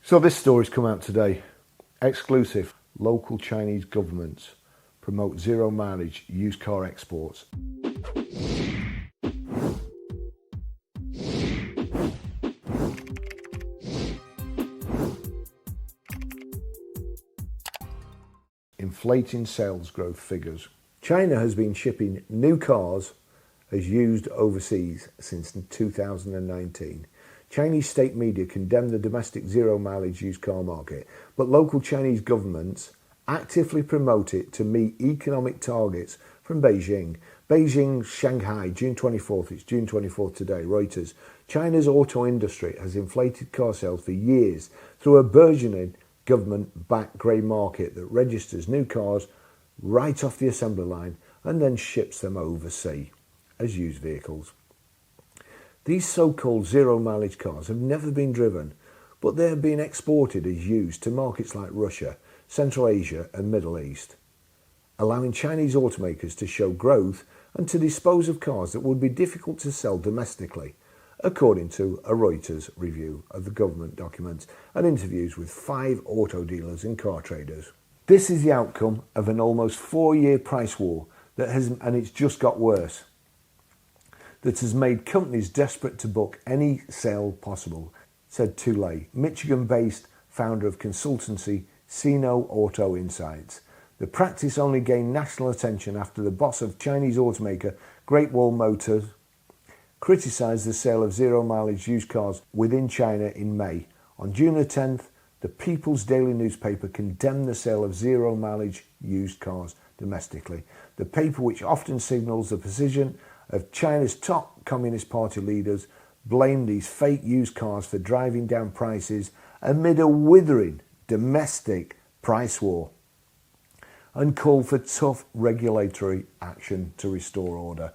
So this story's come out today. Exclusive. Local Chinese governments promote zero mileage used car exports. Inflating sales growth figures. China has been shipping new cars as used overseas since 2019. Chinese state media condemn the domestic zero-mileage used car market, but local Chinese governments actively promote it to meet economic targets from Beijing. Beijing, Shanghai, June 24th. It's June 24th today. Reuters. China's auto industry has inflated car sales for years through a burgeoning government-backed grey market that registers new cars right off the assembly line and then ships them overseas as used vehicles. These so-called zero-mileage cars have never been driven, but they have been exported as used to markets like Russia, Central Asia and Middle East, allowing Chinese automakers to show growth and to dispose of cars that would be difficult to sell domestically, according to a Reuters review of the government documents and interviews with 5 auto dealers and car traders. This is the outcome of an almost 4-year price war and it's just got worse, that has made companies desperate to book any sale possible, said Tulay, Michigan-based founder of consultancy Sino Auto Insights. The practice only gained national attention after the boss of Chinese automaker Great Wall Motors criticised the sale of zero-mileage used cars within China in May. On June the 10th, the People's Daily newspaper condemned the sale of zero-mileage used cars domestically. The paper, which often signals the position of China's top Communist Party leaders, blamed these fake used cars for driving down prices amid a withering domestic price war and called for tough regulatory action to restore order.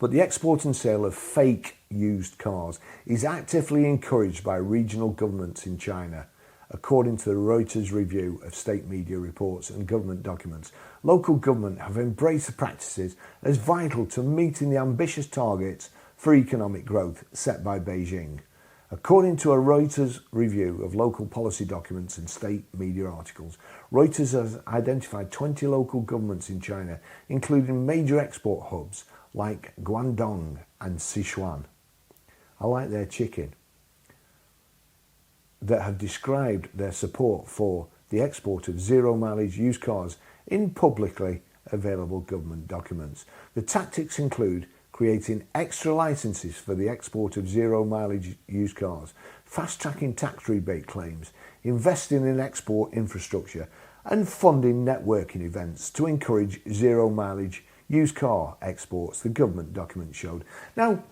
But the export and sale of fake used cars is actively encouraged by regional governments in China, according to the Reuters review of state media reports and government documents. Local government have embraced the practices as vital to meeting the ambitious targets for economic growth set by Beijing. According to a Reuters review of local policy documents and state media articles, Reuters has identified 20 local governments in China, including major export hubs like Guangdong and Sichuan. I like their chicken. That have described their support for the export of zero-mileage used cars in publicly available government documents. The tactics include creating extra licenses for the export of zero-mileage used cars, fast-tracking tax rebate claims, investing in export infrastructure and funding networking events to encourage zero-mileage used car exports, the government document showed. Now,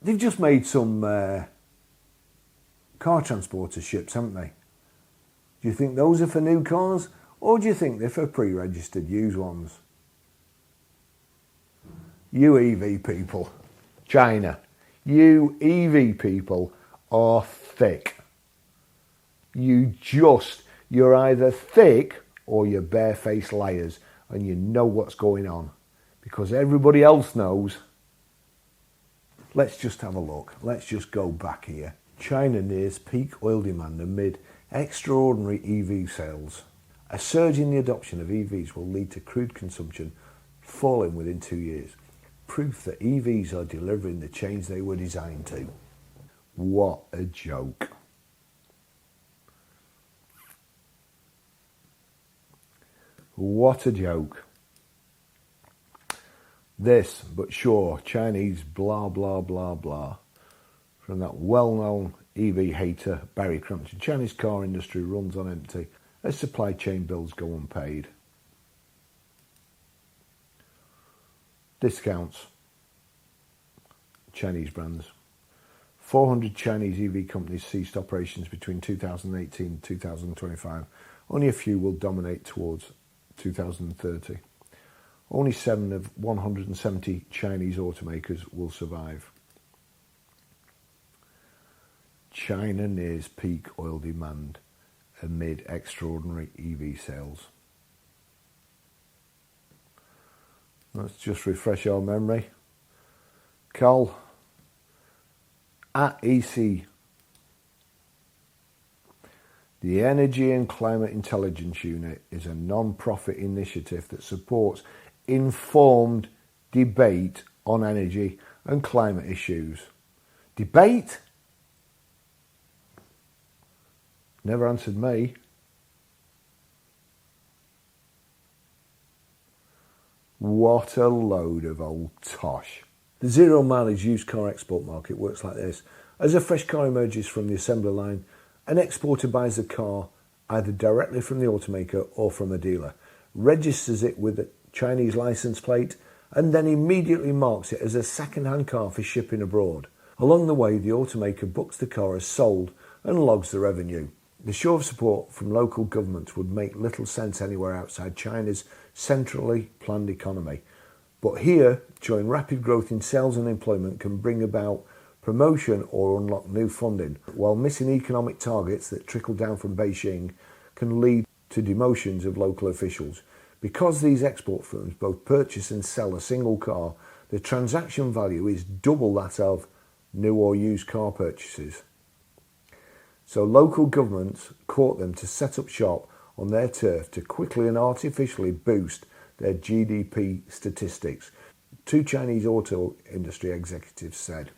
they've just made some car transporter ships, haven't they? Do you think those are for new cars, or do you think they're for pre-registered used ones? You EV people, China, you EV people are thick. You're either thick or you're barefaced liars, and you know what's going on, because everybody else knows. Let's just have a look. Let's just go back here. China nears peak oil demand amid extraordinary EV sales. A surge in the adoption of EVs will lead to crude consumption falling within 2 years. Proof that EVs are delivering the change they were designed to. What a joke. What a joke. This, but sure, Chinese blah blah blah blah. From that well-known EV hater, Barry Crampton. Chinese car industry runs on empty as supply chain bills go unpaid. Discounts. Chinese brands. 400 Chinese EV companies ceased operations between 2018 and 2025. Only a few will dominate towards 2030. Only 7 of 170 Chinese automakers will survive. China nears peak oil demand amid extraordinary EV sales. Let's just refresh our memory. Carl, AEC, the Energy and Climate Intelligence Unit, is a non-profit initiative that supports informed debate on energy and climate issues. Debate? Never answered me. What a load of old tosh. The zero mileage used car export market works like this. As a fresh car emerges from the assembly line, an exporter buys the car either directly from the automaker or from a dealer, registers it with a Chinese license plate, and then immediately marks it as a second-hand car for shipping abroad. Along the way, the automaker books the car as sold and logs the revenue. The show of support from local governments would make little sense anywhere outside China's centrally planned economy. But here, showing rapid growth in sales and employment can bring about promotion or unlock new funding, while missing economic targets that trickle down from Beijing can lead to demotions of local officials. Because these export firms both purchase and sell a single car, the transaction value is double that of new or used car purchases. So local governments court them to set up shop on their turf to quickly and artificially boost their GDP statistics, two Chinese auto industry executives said.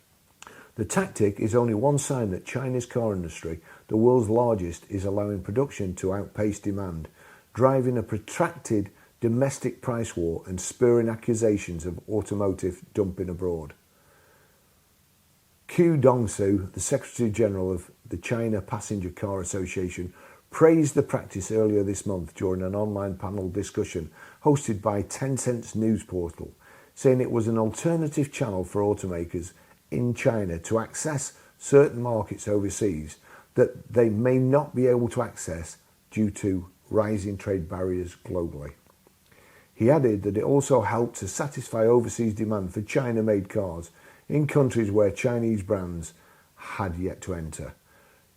The tactic is only one sign that China's car industry, the world's largest, is allowing production to outpace demand, driving a protracted domestic price war and spurring accusations of automotive dumping abroad. Qu Dongsu, the Secretary General of the China Passenger Car Association, praised the practice earlier this month during an online panel discussion hosted by Tencent's news portal, saying it was an alternative channel for automakers in China to access certain markets overseas that they may not be able to access due to rising trade barriers globally. He added that it also helped to satisfy overseas demand for China-made cars in countries where Chinese brands had yet to enter.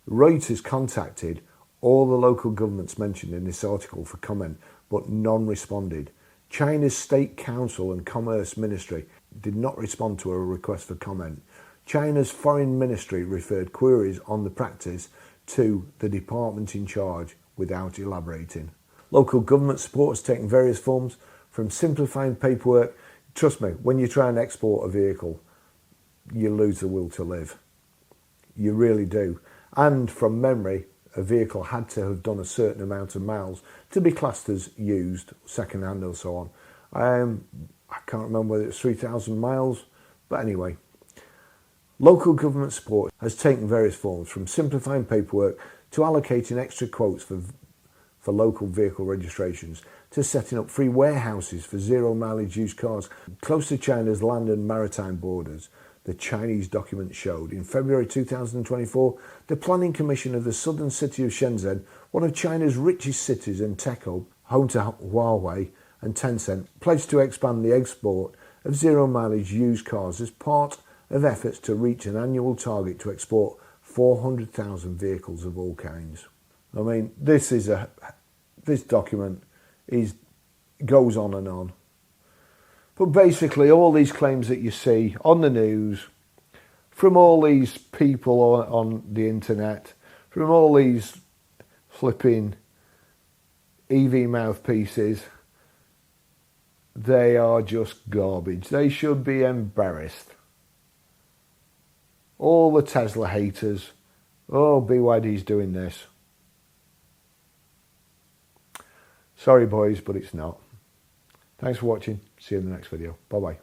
Reuters contacted all the local governments mentioned in this article for comment, but none responded. China's State Council and Commerce Ministry did not respond to a request for comment. China's Foreign Ministry referred queries on the practice to the department in charge without elaborating. Local government support has taken various forms, from simplifying paperwork. Trust me, when you try and export a vehicle, you lose the will to live. You really do. And from memory, a vehicle had to have done a certain amount of miles to be classed as used, second-hand or so on. I can't remember whether it's 3,000 miles, but anyway. Local government support has taken various forms, from simplifying paperwork to allocating extra quotes for local vehicle registrations, to setting up free warehouses for zero-mileage used cars close to China's land and maritime borders. The Chinese document showed. In February 2024, the Planning Commission of the southern city of Shenzhen, one of China's richest cities and tech hub, home to Huawei and Tencent, pledged to expand the export of zero-mileage used cars as part of efforts to reach an annual target to export 400,000 vehicles of all kinds. I mean, this document goes on and on. But basically, all these claims that you see on the news, from all these people on the internet, from all these flipping EV mouthpieces, they are just garbage. They should be embarrassed. All the Tesla haters, oh, BYD's doing this. Sorry boys, but it's not. Thanks for watching. See you in the next video. Bye bye.